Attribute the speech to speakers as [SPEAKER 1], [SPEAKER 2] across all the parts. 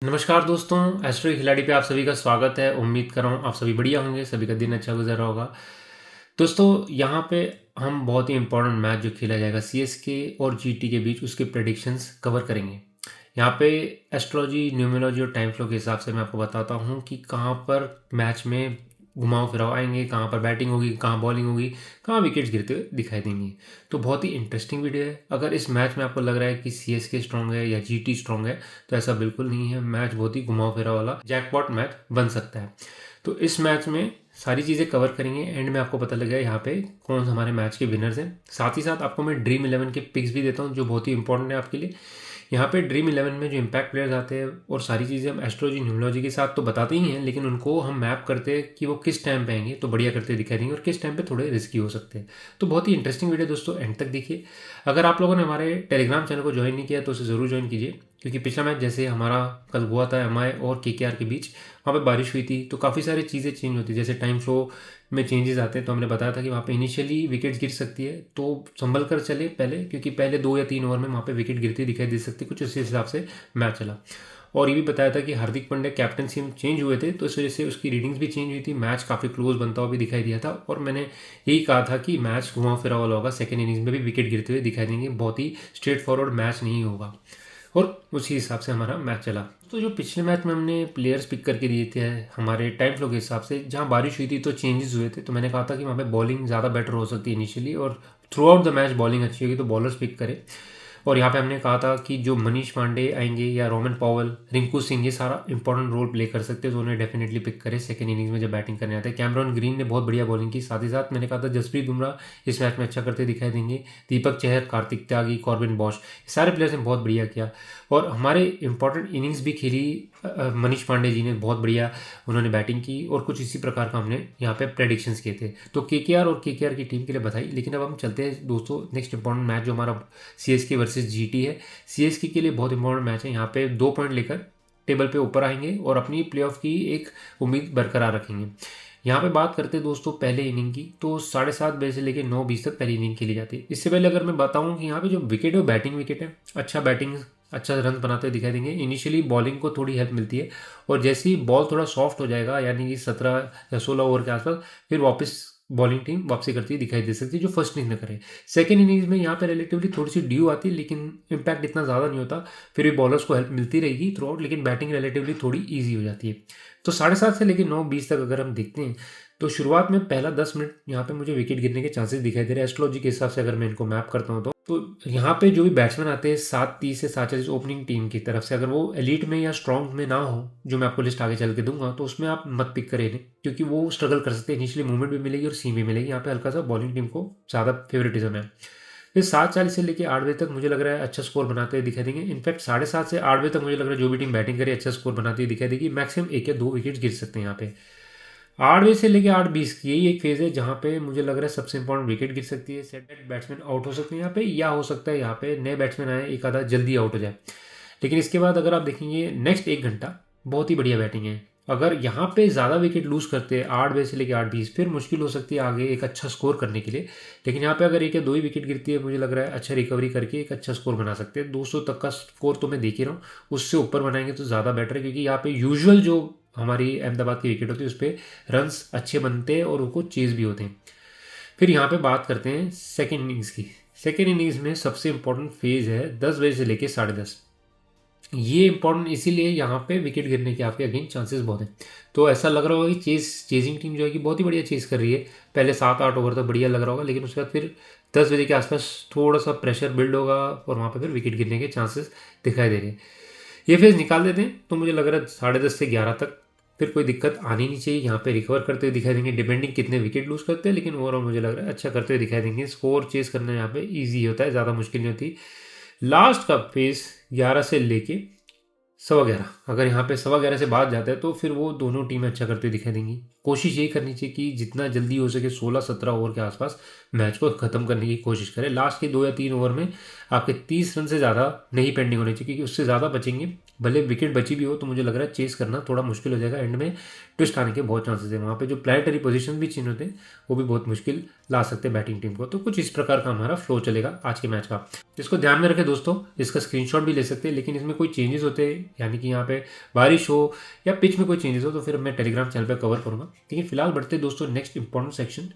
[SPEAKER 1] नमस्कार दोस्तों, एस्ट्रो खिलाड़ी पे आप सभी का स्वागत है। उम्मीद कर रहा हूँ आप सभी बढ़िया होंगे, सभी का दिन अच्छा गुजर रहा होगा। दोस्तों यहाँ पे हम बहुत ही इंपॉर्टेंट मैच जो खेला जाएगा सीएसके और जीटी के बीच, उसके प्रेडिक्शंस कवर करेंगे। यहाँ पे एस्ट्रोलॉजी, न्यूमरोलॉजी और टाइम फ्लो के हिसाब से मैं आपको बताता हूँ कि कहाँ पर मैच में घुमाव फिराव आएंगे, कहाँ पर बैटिंग होगी, कहाँ बॉलिंग होगी, कहाँ विकेट्स गिरते हुए दिखाई देंगे। तो बहुत ही इंटरेस्टिंग वीडियो है। अगर इस मैच में आपको लग रहा है कि सीएसके स्ट्रांग है या जीटी स्ट्रांग है, तो ऐसा बिल्कुल नहीं है। मैच बहुत ही घुमाव फिराव वाला जैकपॉट मैच बन सकता है। तो इस मैच में सारी चीज़ें कवर करेंगे। एंड में आपको पता लगेगा यहाँ पे कौन हमारे मैच के विनर्स हैं। साथ ही साथ आपको मैं ड्रीम 11 के पिक्स भी देता हूँ, जो बहुत ही इंपॉर्टेंट है आपके लिए। यहाँ पे ड्रीम 11 में जो इम्पैक्ट प्लेयर्स आते हैं और सारी चीज़ें हम एस्ट्रोलॉजी, न्यूमरोलॉजी के साथ तो बताते ही हैं, लेकिन उनको हम मैप करते हैं कि वो किस टाइम पे आएंगे तो बढ़िया करते दिखाई देंगे और किस टाइम पे थोड़े रिस्की हो सकते हैं। तो बहुत ही इंटरेस्टिंग वीडियो दोस्तों, एंड तक देखिए। अगर आप लोगों ने हमारे टेलीग्राम चैनल को ज्वाइन नहीं किया तो उसे ज़रूर ज्वाइन कीजिए, क्योंकि पिछला मैच जैसे हमारा कल हुआ था एमआई और केकेआर के बीच, वहाँ पे बारिश हुई थी, तो काफ़ी सारी चीज़ें चेंज होती, जैसे टाइम फ्लो में चेंजेस आते हैं। तो हमने बताया था कि वहाँ पे इनिशियली विकेट्स गिर सकती है, तो संभल कर चले पहले, क्योंकि पहले 2 या 3 ओवर में वहाँ पे विकेट गिरती दिखाई दे सकती, कुछ उसी हिसाब से मैच चला। और ये भी बताया था कि हार्दिक पांड्या कैप्टनसी में चेंज हुए थे, तो इस वजह से उसकी रीडिंग्स भी चेंज हुई थी, मैच काफ़ी क्लोज बनता हुआ भी दिखाई दिया था। और मैंने यही कहा था कि मैच घुमा फिरा वाला होगा, सेकेंड इनिंग्स में भी विकेट गिरते हुए दिखाई देंगे, बहुत ही स्ट्रेट फॉरवर्ड मैच नहीं होगा। और उसी हिसाब से हमारा मैच चला। तो जो पिछले मैच में हमने प्लेयर्स पिक करके दिए थे हमारे टाइम फ्लो के हिसाब से, जहाँ बारिश हुई थी तो चेंजेस हुए थे, तो मैंने कहा था कि वहाँ पे बॉलिंग ज़्यादा बेटर हो सकती है इनिशियली, और through out the match bowling अच्छी होगी तो बॉलर्स पिक करें। और यहाँ पे हमने कहा था कि जो मनीष पांडे आएंगे या रोमन पॉवल, रिंकू सिंह, ये सारा इंपॉर्टेंट रोल प्ले कर सकते हैं, तो उन्हें डेफिनेटली पिक करें सेकंड इनिंग्स में जब बैटिंग करने आते हैं। कैमरॉन ग्रीन ने बहुत बढ़िया बॉलिंग की। साथ ही साथ मैंने कहा था जसप्रीत बुमराह इस मैच में अच्छा करते दिखाई देंगे। दीपक चहर, कार्तिक त्यागी, कॉर्बिन बॉश, सारे प्लेयर्स ने बहुत बढ़िया किया। और हमारे इंपॉर्टेंट इनिंग्स भी खेली मनीष पांडे जी ने, बहुत बढ़िया उन्होंने बैटिंग की। और कुछ इसी प्रकार का हमने यहाँ पे प्रेडिक्शंस किए थे। तो केकेआर और केकेआर की टीम के लिए बधाई। लेकिन अब हम चलते हैं दोस्तों नेक्स्ट इंपॉर्टेंट मैच, जो हमारा सीएसके वर्सेस जीटी है। सीएसके के लिए बहुत इंपॉर्टेंट मैच है। यहाँ पे 2 पॉइंट लेकर टेबल पे ऊपर आएंगे और अपनी प्लेऑफ की एक उम्मीद बरकरार रखेंगे। यहाँ पे बात करते हैं दोस्तों पहले इनिंग की, तो 7:30 बजे से लेकर 9:20 तक पहली इनिंग खेली जाती है। इससे पहले अगर मैं बताऊँ कि यहाँ पे जो विकेट है वो बैटिंग विकेट है, अच्छा बैटिंग, अच्छा रन बनाते हुए दिखाई देंगे। इनिशियली बॉलिंग को थोड़ी हेल्प मिलती है, और जैसे ही बॉल थोड़ा सॉफ्ट हो जाएगा, यानी कि 17 या 16 ओवर के आसपास, फिर वापस बॉलिंग टीम वापसी करती हुई दिखाई दे सकती है, जो फर्स्ट इनिंग में करे। सेकेंड इनिंग्स में यहाँ पे रिलेटिवली थोड़ी सी ड्यू आती है, लेकिन इम्पैक्ट इतना ज़्यादा नहीं होता। फिर भी बॉलर्स को हेल्प मिलती रहेगी थ्रू आउट, लेकिन बैटिंग रिलेटिवली थोड़ी ईजी हो जाती है। तो 7:30 से लेकर 9:20 तक अगर हम देखते हैं, तो शुरुआत में पहला 10 मिनट यहाँ पे मुझे विकेट गिरने के चांसेस दिखाई दे रहे हैं एस्ट्रोलॉजी के हिसाब से। अगर मैं इनको मैप करता हूँ तो यहाँ पे जो भी बैट्समैन आते हैं 7:30 से 7:40 ओपनिंग टीम की तरफ से, अगर वो एलीट में या स्ट्रॉन्ग में ना हो, जो मैं आपको लिस्ट आगे चल के दूंगा, तो उसमें आप मत पिक करें इन्हें, क्योंकि वो स्ट्रगल कर सकते हैं। इनिशियली मूवमेंट भी मिलेगी और सीम भी मिलेगी। यहाँ पे हल्का सा बॉलिंग टीम को ज़्यादा फेवरेटिज्म है। फिर 7:40 से लेकर 8 बजे तक मुझे लग रहा है अच्छा स्कोर बनाते हुए दिखाई देंगे। इनफैक्ट 7:30 से 8 बजे तक मुझे लग रहा है जो भी टीम बैटिंग करे अच्छा स्कोर बनाती हुई दिखाई देगी। मैक्सिमम 1 या 2 विकेट गिर सकते हैं यहाँ पे। 8 बजे से लेकर 8:20 यही एक फेज़ है जहाँ पे मुझे लग रहा है सबसे इंपॉर्टेंट विकेट गिर सकती है। सेट बैट्समैन आउट हो सकते हैं यहाँ पे, या हो सकता है यहाँ पे नए बैट्समैन आए, एक आधा जल्दी आउट हो जाए। लेकिन इसके बाद अगर आप देखेंगे नेक्स्ट 1 घंटा बहुत ही बढ़िया बैटिंग है। अगर यहाँ पे ज़्यादा विकेट लूज करते हैं 8 बजे से लेकर 8:20, फिर मुश्किल हो सकती है आगे एक अच्छा स्कोर करने के लिए। लेकिन यहाँ पे अगर 1 या 2 ही विकेट गिरती है, मुझे लग रहा है अच्छा रिकवरी करके एक अच्छा स्कोर बना सकते हैं। 200 तक का स्कोर तो मैं देख ही रहा हूँ, उससे ऊपर बनाएंगे तो ज़्यादा बेटर है, क्योंकि यहाँ पे यूजुअल जो हमारी अहमदाबाद की विकेट होती है उस पर रन्स अच्छे बनते हैं और उनको चेज भी होते हैं। फिर यहाँ पे बात करते हैं सेकेंड इनिंग्स की। सेकेंड इनिंग्स में सबसे इंपॉर्टेंट फेज़ है 10 बजे से लेकर 10:30। ये इंपॉर्टेंट इसीलिए यहाँ पे विकेट गिरने के आपके अगेंस्ट चांसेस बहुत हैं। तो ऐसा लग रहा होगा कि चेजिंग टीम जो है कि बहुत ही बढ़िया चेज कर रही है। पहले 7-8 ओवर तक बढ़िया लग रहा होगा, लेकिन उसके बाद फिर 10 बजे के आसपास थोड़ा सा प्रेशर बिल्ड होगा और वहाँ पे फिर विकेट गिरने के चांसेस दिखाई दे रहे हैं। ये फेज़ निकाल देते हैं तो मुझे लग रहा है 10:30 से 11 तक फिर कोई दिक्कत आनी नहीं चाहिए। यहाँ पे रिकवर करते हुए दिखाई देंगे, डिपेंडिंग कितने विकेट लूज करते हैं, लेकिन ओवरऑल मुझे लग रहा है अच्छा करते हुए दिखाई देंगे। स्कोर चेस करना यहाँ पे ईजी होता है, ज़्यादा मुश्किल नहीं होती। लास्ट का फेज़ 11 से लेके 11:15, अगर यहाँ पे 11:15 से बाद जाता है तो फिर वो दोनों टीमें अच्छा करते दिखाई देंगी। कोशिश यही करनी चाहिए कि जितना जल्दी हो सके 16-17 ओवर के आसपास मैच को ख़त्म करने की कोशिश करें। लास्ट के 2 या 3 ओवर में आपके 30 रन से ज़्यादा नहीं पेंडिंग होने चाहिए, क्योंकि उससे ज़्यादा बचेंगे भले विकेट बची भी हो तो मुझे लग रहा है चेस करना थोड़ा मुश्किल हो जाएगा, एंड में ट्विस्ट आने के बहुत चांसेस है। वहाँ पे जो प्लानिटरी पोजीशन भी चेंज होते हैं वो भी बहुत मुश्किल ला सकते हैं बैटिंग टीम को। तो कुछ इस प्रकार का हमारा फ्लो चलेगा आज के मैच का, इसको ध्यान में रखें दोस्तों। इसका स्क्रीनशॉट भी ले सकते हैं, लेकिन इसमें कोई चेंजेस होते हैं, यानी कि यहाँ पे बारिश हो या पिच में कोई चेंजेस हो तो फिर मैं टेलीग्राम चैनल पर कवर करूँगा। लेकिन फिलहाल बढ़ते हैं दोस्तों नेक्स्ट इंपॉर्टेंट सेक्शन,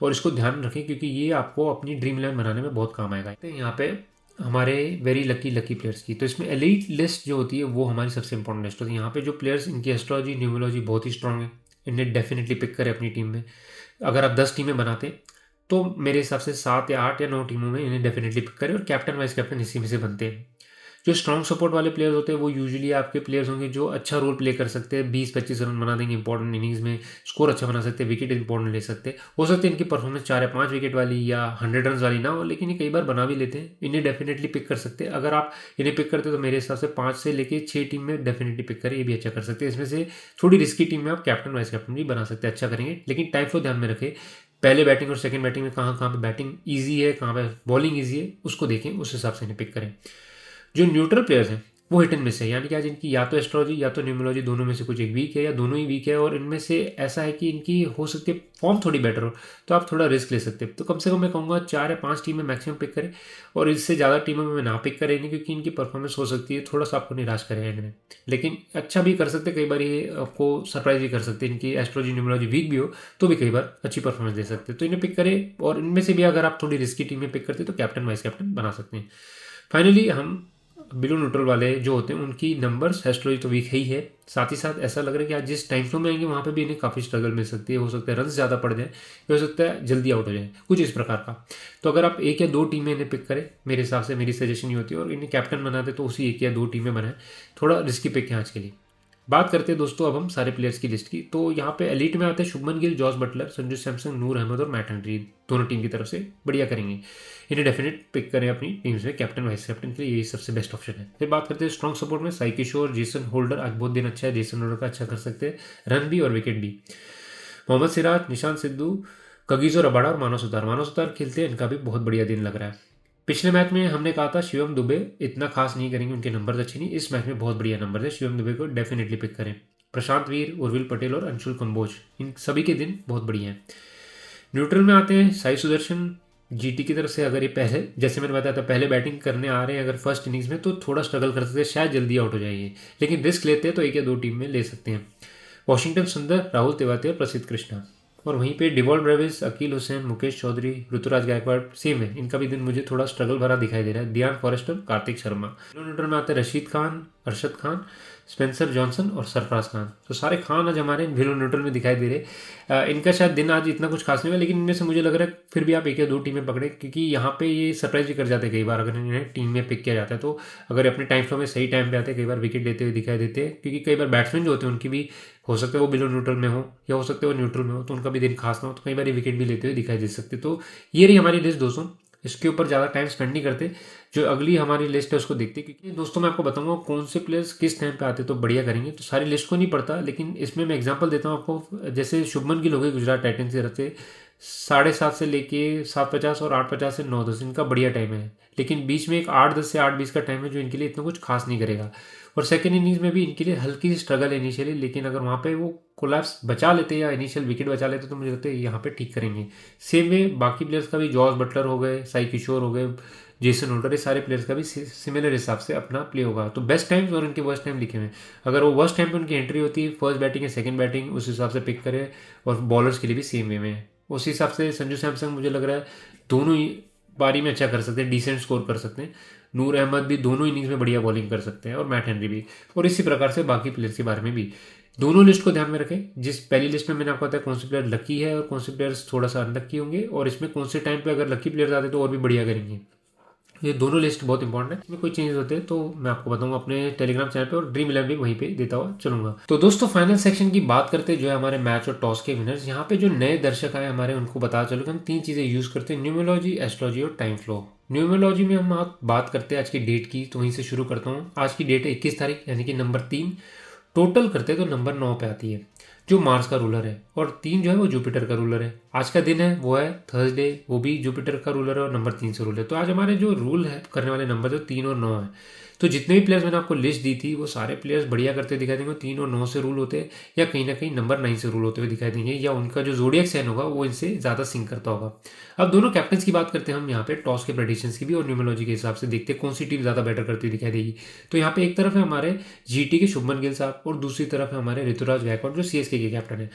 [SPEAKER 1] और इसको ध्यान रखें क्योंकि ये आपको अपनी ड्रीम 11 बनाने में बहुत काम आएगा। यहाँ पे हमारे वेरी लकी प्लेयर्स की, तो इसमें एलीट लिस्ट जो होती है वो हमारी सबसे इंपॉर्टेंट लिस्ट होती है। यहाँ पे जो प्लेयर्स इनकी एस्ट्रोलॉजी न्यूमरोलॉजी बहुत ही स्ट्रांग है, इन्हें डेफिनेटली पिक करें अपनी टीम में। अगर आप 10 टीमें बनाते हैं तो मेरे हिसाब से 7 या 8 या 9 टीमों में इन्हें डेफिनेटली पिक करें, और कैप्टन वाइस कैप्टन इसी में से बनते हैं। जो स्ट्रॉन्ग सपोर्ट वाले प्लेयर्स होते हैं वो यूजुअली आपके प्लेयर्स होंगे जो अच्छा रोल प्ले कर सकते हैं, 20-25 रन बना देंगे इंपॉर्टेंट इनिंग्स में, स्कोर अच्छा बना सकते हैं, विकेट इंपॉर्टेंट ले सकते हैं। हो सकता है इनकी परफॉर्मेंस 4 या 5 विकेट वाली या 100 रन वाली ना हो, लेकिन ये कई बार बना भी लेते हैं। इन्हें डेफिनेटली पिक कर सकते हैं। अगर आप इन्हें पिक करते हैं तो मेरे हिसाब से 5 से लेके 6 टीम में डेफिनेटली पिक करें, ये भी अच्छा कर सकते हैं। इसमें से थोड़ी रिस्की टीम में आप कैप्टन वाइस कैप्टन भी बना सकते हैं, अच्छा करेंगे। लेकिन टाइम फ्लो ध्यान में रखें, पहले बैटिंग और सेकंड बैटिंग में कहाँ पे बैटिंग ईजी है, कहाँ पे बॉलिंग ईजी है, उसको देखें, उस हिसाब से इन्हें पिक करें। जो न्यूट्रल प्लेयर्स हैं वो हिट एंड मिस है, यानी कि आज इनकी या तो एस्ट्रोलॉजी या तो न्यूमरोलॉजी दोनों में से कुछ एक वीक है या दोनों ही वीक है, और इनमें से ऐसा है कि इनकी हो सकती है फॉर्म थोड़ी बेटर हो, तो आप थोड़ा रिस्क ले सकते हैं। तो कम से कम मैं कहूँगा 4 या 5 टीमें मैक्सिमम पिक करें, और इससे ज़्यादा टीमों में ना पिक करें नहीं, क्योंकि इनकी परफॉर्मेंस हो सकती है थोड़ा सा आपको निराश करें एंड में। लेकिन अच्छा भी कर सकते हैं, कई बार ये आपको सरप्राइज भी कर सकते हैं। इनकी एस्ट्रोलॉजी न्यूमरोलॉजी वीक भी हो तो भी कई बार अच्छी परफॉर्मेंस दे सकते हैं, तो इन्हें पिक करें। और इनमें से भी अगर आप थोड़ी रिस्की टीमें पिक करते हैं तो कैप्टन वाइस कैप्टन बना सकते हैं। फाइनली हम बिलो न्यूट्रल वाले जो होते हैं उनकी नंबर्स एस्ट्रोलॉजी तो वीक ही है, साथ ही साथ ऐसा लग रहा है कि आज जिस टाइम फ्लो में आएंगे वहाँ पे भी इन्हें काफ़ी स्ट्रगल मिल सकती है। हो सकता है रन ज़्यादा पड़ जाए, हो सकता है जल्दी आउट हो जाए, कुछ इस प्रकार का। तो अगर आप 1 या 2 टीमें इन्हें पिक करें, मेरे हिसाब से मेरी सजेशन ये होती है, और इन्हें कैप्टन बनाते तो उसी 1 या 2 टीमें बनाएं। थोड़ा रिस्की पिक है आज के लिए। बात करते हैं दोस्तों अब हम सारे प्लेयर्स की लिस्ट की। तो यहाँ पे एलीट में आते हैं शुभमन गिल, जॉस बटलर, संजू सैमसन, नूर अहमद और मैट हेनरी, दोनों टीम की तरफ से बढ़िया करेंगे। इन्हें डेफिनेट पिक करें अपनी टीम्स में कैप्टन वाइस कैप्टन के लिए, यही सबसे बेस्ट ऑप्शन है। फिर बात करते हैं स्ट्रॉन्ग सपोर्ट में, साई किशोर, जेसन होल्डर, आज बहुत दिन अच्छा है, जेसन होल्डर का अच्छा कर सकते हैं, रन भी और विकेट भी। मोहम्मद सिराज, निशांत सिद्धू, कगिसो रबाडा और मानव सुतार खेलते हैं, इनका भी बहुत बढ़िया दिन लग रहा है। पिछले मैच में हमने कहा था शिवम दुबे इतना खास नहीं करेंगे, उनके नंबर अच्छे नहीं। इस मैच में बहुत बढ़िया नंबर है, शिवम दुबे को डेफिनेटली पिक करें। प्रशांत वीर, उर्विल पटेल और अंशुल कंबोज, इन सभी के दिन बहुत बढ़िया हैं। न्यूट्रल में आते हैं साई सुदर्शन, जीटी की तरफ से। अगर ये पहले, जैसे मैंने बताया था, पहले बैटिंग करने आ रहे हैं अगर फर्स्ट इनिंग्स में, तो थोड़ा स्ट्रगल कर सकते हैं, शायद जल्दी आउट हो जाएंगे, लेकिन रिस्क लेते हैं तो 1 या 2 टीम में ले सकते हैं। वॉशिंगटन सुंदर, राहुल तेवाती और प्रसिद्ध कृष्णा। और वहीं पे Dewald Brevis, Akeal Hosein, Mukesh Choudhary, Ruturaj Gaikwad same है, इनका भी दिन मुझे थोड़ा स्ट्रगल भरा दिखाई दे रहा है। डियान फॉरेस्टर, कार्तिक शर्मा। न्यूट्रल में आते हैं रशीद खान, अरशद खान, स्पेंसर जॉनसन और सरफराज खान। तो सारे खान आज हमारे विलो न्यूट्रल में दिखाई दे रहे। इनका शायद दिन आज इतना कुछ खास नहीं हुआ, लेकिन इनमें से मुझे लग रहा है फिर भी आप 1 या 2 टीमें पकड़े, क्योंकि यहाँ पे ये सरप्राइज भी कर जाते हैं कई बार अगर इन्हें टीम में पिक किया जाता है। तो अगर अपने टाइम फ्लो में सही टाइम पे आते हैं, कई बार विकेट लेते हुए दिखाई देते हैं, क्योंकि कई बार बैट्समैन जो होते हैं उनकी भी हो सकता है वो बिलो न्यूट्रल में हो, या हो सकता है वो न्यूट्रल में हो, तो उनका भी दिन खास ना हो, तो कई बार विकेट भी लेते हुए दिखाई दे सकते। तो ये रही हमारी लिस्ट दोस्तों, इसके ऊपर ज़्यादा टाइम स्पेंड नहीं करते, जो अगली हमारी लिस्ट है उसको देखते, क्योंकि दोस्तों मैं आपको बताऊंगा कौन से प्लेयर्स किस टाइम पे आते तो बढ़िया करेंगे। तो सारी लिस्ट को नहीं पढ़ता, लेकिन इसमें मैं एग्जांपल देता हूँ आपको। जैसे शुभमन गिल हो गए गुजरात टाइटंस से रहते, 7:30 से लेके 7:50 और 8:50 से 9:10 इनका बढ़िया टाइम है, लेकिन बीच में एक 8:10 से 8:20 का टाइम है जो इनके लिए इतना कुछ खास नहीं करेगा। और सेकेंड इनिंग्स में भी इनके लिए हल्की सी स्ट्रगल है इनिशियली, लेकिन अगर वहाँ पे वो कोलैप्स बचा लेते या इनिशियल विकेट बचा लेते तो मुझे लगता है यहाँ पे ठीक करेंगे। सेम वे बाकी प्लेयर्स का भी, जॉस बटलर हो गए, साई किशोर हो गए, जेसन होल्डर, ये सारे प्लेयर्स का भी सिमिलर हिसाब से अपना प्ले होगा। तो बेस्ट टाइम्स और उनके वर्स्ट टाइम लिखे हुए हैं, अगर वो वर्स्ट टाइम पे उनकी एंट्री होती है, फर्स्ट बैटिंग या सेकंड बैटिंग, उस हिसाब से पिक करें। और बॉलर्स के लिए भी सेम वे में उस हिसाब से संजू सैमसन मुझे लग रहा है दोनों ही पारी में अच्छा कर सकते हैं, डिसेंट स्कोर कर सकते हैं। नूर अहमद भी दोनों इनिंग्स में बढ़िया बॉलिंग कर सकते हैं, और मैट हेनरी भी। और इसी प्रकार से बाकी प्लेयर्स के बारे में भी दोनों लिस्ट को ध्यान में रखें। जिस पहली लिस्ट में मैंने आपको बताया कौन से प्लेयर लकी है और कौन से प्लेयर्स थोड़ा सा अनलकी होंगे, और इसमें कौन से टाइम पे अगर लकी प्लेयर्स आते तो और भी बढ़िया करेंगे। ये दोनों लिस्ट बहुत इंपॉर्टेंट है, इसमें कोई चेंजेस होते हैं तो मैं आपको बताऊंगा अपने टेलीग्राम चैनल पे, और ड्रीम 11 भी वहीं पे देता हुआ चलूंगा। तो दोस्तों फाइनल सेक्शन की बात करते हैं, जो है हमारे मैच और टॉस के विनर्स। यहाँ पे जो नए दर्शक आए हमारे, उनको बता चलो कि हम 3 चीज़ें यूज़ करते हैं, न्यूमरोलॉजी, एस्ट्रोलॉजी और टाइम फ्लो। न्यूमरोलॉजी में हम बात करते हैं आज की डेट की, तो वहीं से शुरू करता हूँ। आज की डेट है 21 तारीख, यानी कि नंबर 3। टोटल करते हैं तो नंबर 9 पे आती है, जो मार्स का रूलर है, और 3 जो है वो जुपिटर का रूलर है। आज का दिन है वो है थर्सडे, वो भी जुपिटर का रूलर है और नंबर 3 से रूल है। तो आज हमारे जो रूल है करने वाले नंबर जो 3 और 9 है, तो जितने भी प्लेयर्स मैंने आपको लिस्ट दी थी वो सारे प्लेयर्स बढ़िया करते दिखाई देंगे, 3 और 9 से रूल होते हैं या कहीं ना कहीं नंबर 9 से रूल होते हुए दिखाई देंगे, या उनका जो ज़ोडिएक साइन होगा वो इनसे ज़्यादा सिंक करता होगा। अब दोनों कैप्टन्स की बात करते हैं हम यहाँ पे टॉस के प्रेडिक्शंस की भी और न्यूमरोलॉजी के हिसाब से देखते हैं कौन सी टीम ज़्यादा बेटर करती हुई दिखाई देगी। तो यहाँ पे एक तरफ है हमारे जीटी के शुभमन गिल साहब और दूसरी तरफ है हमारे ऋतुराज गायकवाड़ जो सीएसके के कैप्टन है।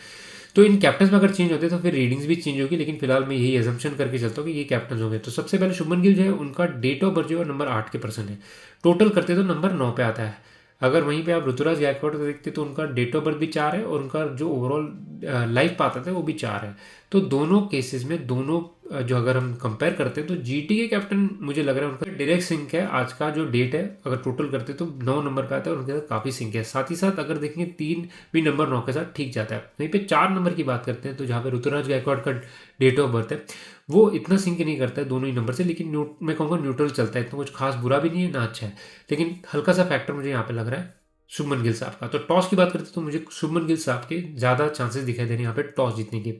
[SPEAKER 1] तो इन कैप्टन्स में अगर चेंज होते तो फिर रीडिंग्स भी चेंज होगी, लेकिन फिलहाल मैं यही एजम्पशन करके चलता हूँ कि ये कैप्टन होंगे। तो सबसे पहले शुभमन गिल जो है उनका डेट ऑफ बर्थ जो है नंबर 8 के पर्सन है, टोटल करते तो नंबर 9 पे आता है। अगर वहीं पे आप ऋतुराज गायकवाड़ को देखते तो उनका डेट ऑफ बर्थ भी 4 है और उनका जो ओवरऑल लाइफ पाथ आता है वो भी 4 है। तो दोनों केसेस में दोनों जो अगर हम कंपेयर करते हैं तो जीटी के कैप्टन मुझे लग रहा है उनका डायरेक्ट सिंक है। आज का जो डेट है अगर टोटल करते तो 9 नंबर पे आता है और उनके साथ काफ़ी सिंक है। साथ ही साथ अगर देखेंगे 3 भी नंबर 9 के साथ ठीक जाता है। वहीं पे 4 नंबर की बात करते हैं तो जहाँ पे ऋतुराज गायकवाड़ का डेट ऑफ बर्थ है वो इतना सिंक नहीं करता है दोनों ही नंबर से, लेकिन मैं कहूँगा न्यूट्रल चलता है, इतना कुछ खास बुरा भी नहीं है ना अच्छा है, लेकिन हल्का सा फैक्टर मुझे यहाँ पे लग रहा है शुभमन गिल साहब का। तो टॉस की बात करते तो मुझे शुभमन गिल साहब के ज़्यादा चांसेस दिखाई दे रहे हैं यहाँ पे टॉस जीतने के।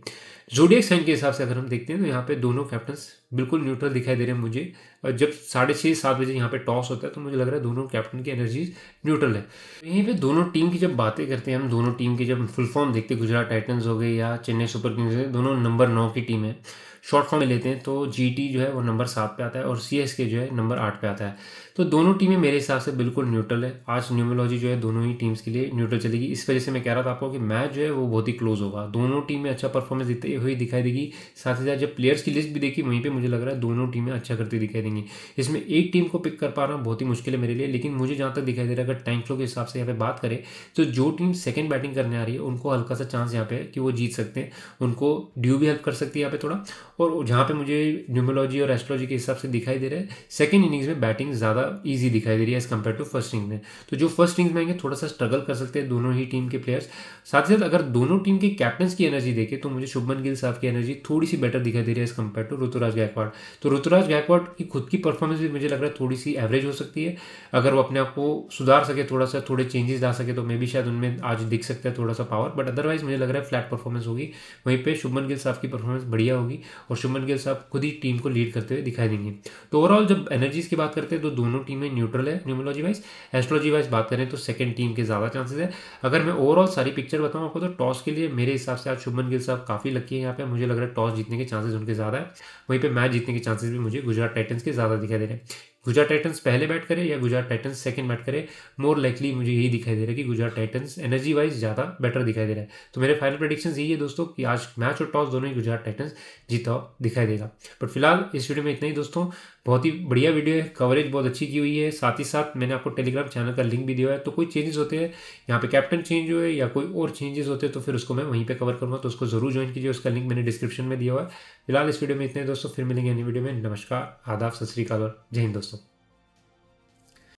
[SPEAKER 1] जोडिएक साइन के हिसाब से अगर हम देखते हैं तो यहाँ पे दोनों कैप्टन्स बिल्कुल न्यूट्रल दिखाई दे रहे हैं मुझे। और जब 6:30-7 बजे यहाँ पे टॉस होता है तो मुझे लग रहा है दोनों कैप्टन की एनर्जी न्यूट्रल है। यहीं पे दोनों टीम की जब बातें करते हैं हम, दोनों टीम की जब फुल फॉर्म देखते हैं, गुजरात टाइटंस हो गई या चेन्नई सुपर किंग्स है, दोनों नंबर 9 की टीम है। शॉर्ट फॉर्म में लेते हैं तो जीटी जो है वो नंबर 7 पे आता है और सीएसके जो है नंबर 8 पे आता है। तो दोनों टीमें मेरे हिसाब से बिल्कुल न्यूट्रल है। आज न्यूमरोलॉजी जो है दोनों ही टीम्स के लिए न्यूट्रल चलेगी। इस वजह से मैं कह रहा था आपको कि मैच जो है वो बहुत ही क्लोज होगा, दोनों टीमें अच्छा परफॉर्मेंस देते हुए दिखाई देगी। साथ ही साथ जब प्लेयर्स की लिस्ट भी देखी वहीं पर मुझे लग रहा है दोनों टीमें अच्छा करती दिखाई देंगी। इसमें एक टीम को पिक कर पाना बहुत ही मुश्किल है मेरे लिए, लेकिन मुझे जहाँ तक दिखाई दे रहा है अगर टाइम फ्लो के हिसाब से यहाँ पे बात करें तो जो टीम सेकंड बैटिंग करने आ रही है उनको हल्का सा चांस यहाँ पे है कि वो जीत सकते हैं, उनको ड्यू भी हेल्प कर सकती है यहाँ पे थोड़ा। और जहाँ पे मुझे न्यूमरोलॉजी और एस्ट्रोलॉजी के हिसाब से दिखाई दे रहा है सेकंड इनिंग्स में बैटिंग ज़्यादा इजी दिखाई दे रही है as compared to first inning में। तो जो फर्स्ट इनिंग्स में आएंगे थोड़ा सा स्ट्रगल कर सकते हैं दोनों ही टीम के प्लेयर्स। साथ ही साथ अगर दोनों टीम के कैप्टन्स की एनर्जी देखें तो मुझे शुभमन गिल साहब की एनर्जी थोड़ी सी बेटर दिखाई दे रही है as compared to Ruturaj Gaikwad. तो ऋतुराज गायकवाड़ की खुद की परफॉर्मेंस भी मुझे लग रहा है थोड़ी सी एवरेज हो सकती है। अगर वो अपने आप को सुधार सके, थोड़ा सा थोड़े चेंजेस ला सके तो मे भी शायद उनमें आज दिख सकता है थोड़ा सा पावर, बट अदरवाइज मुझे लग रहा है फ्लैट परफॉर्मेंस होगी। वहीं पे शुभमन गिल साहब की परफॉर्मेंस बढ़िया होगी और शुभमन गिल साहब खुद ही टीम को लीड करते हुए दिखाई देंगे। तो ओवरऑल जब एनर्जीज की बात करते हैं तो दोनों टीमें न्यूट्रल है न्यूमरोलॉजी वाइज। एस्ट्रोलॉजी वाइज बात करें तो सेकंड टीम के ज़्यादा चांसेस है। अगर मैं ओवरऑल सारी पिक्चर बताऊं आपको तो टॉस के लिए मेरे हिसाब से आज शुभमन गिल साहब काफ़ी लकी है यहाँ पे। मुझे लग रहा है टॉस जीतने के चांसेस उनके ज़्यादा है। वहीं पे मैच जीतने के चांसेस भी मुझे गुजरात टाइटंस के ज़्यादा दिखाई दे रहे हैं। गुजरात टाइटंस पहले बैट करे या गुजरात टाइटंस सेकंड बैट करे, मोर लाइकली मुझे यही दिखाई दे रहा है कि गुजरात टाइटंस एनर्जी वाइज ज़्यादा बेटर दिखाई दे रहा है। तो मेरे फाइनल प्रेडिक्शन यही है दोस्तों कि आज मैच और टॉस दोनों ही गुजरात टाइटंस जीता हुआ दिखाई देगा। बट फिलहाल इस वीडियो में इतना ही दोस्तों, बहुत ही बढ़िया वीडियो है, कवरेज बहुत अच्छी की हुई है। साथ ही साथ मैंने आपको टेलीग्राम चैनल का लिंक भी दिया है, तो कोई चेंजेस होते हैं यहाँ पे कैप्टन चेंज हुए या कोई और चेंजेस होते हैं तो फिर उसको मैं वहीं पे कवर करूँगा, तो उसको जरूर ज्वाइन कीजिए। उसका लिंक मैंने डिस्क्रिप्शन में दिया हुआ है। फिलहाल इस वीडियो में इतने दोस्तों, फिर मिलेंगे नई वीडियो में। नमस्कार, आदाब, सत श्री अकाल और जय हिंद दोस्तों।